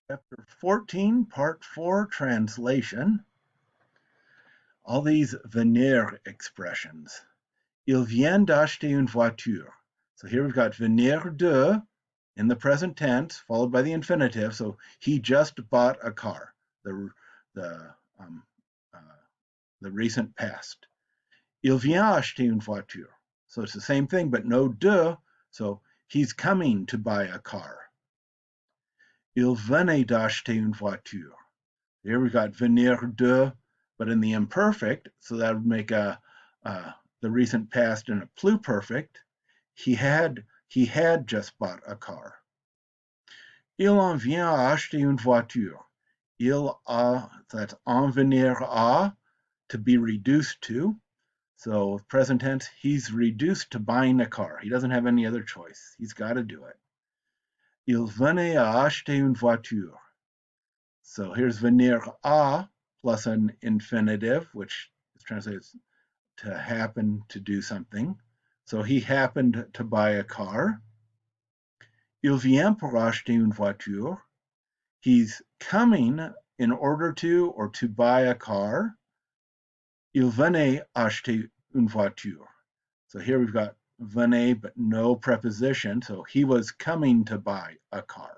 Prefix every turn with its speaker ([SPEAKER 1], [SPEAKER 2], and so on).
[SPEAKER 1] Chapter 14, Part 4, Translation. All these venir expressions. Il vient d'acheter une voiture. So here we've got venir de in the present tense, followed by the infinitive. So he just bought a car. The the um, uh, the recent past. Il vient acheter une voiture. So it's the same thing, but no de. So he's coming to buy a car. Il venait d'acheter une voiture. Here we got venir de, but in the imperfect, so that would make the recent past in a pluperfect. He had just bought a car. Il en vient à acheter une voiture. That's en venir à, to be reduced to. So present tense, he's reduced to buying a car. He doesn't have any other choice. He's got to do it. Il venait à acheter une voiture. So here's venir à plus an infinitive, which is translated to happen to do something. So he happened to buy a car. Il vient pour acheter une voiture. He's coming in order to or to buy a car. Il venait acheter une voiture. So here we've got venait, but no preposition. So he was coming to buy a car.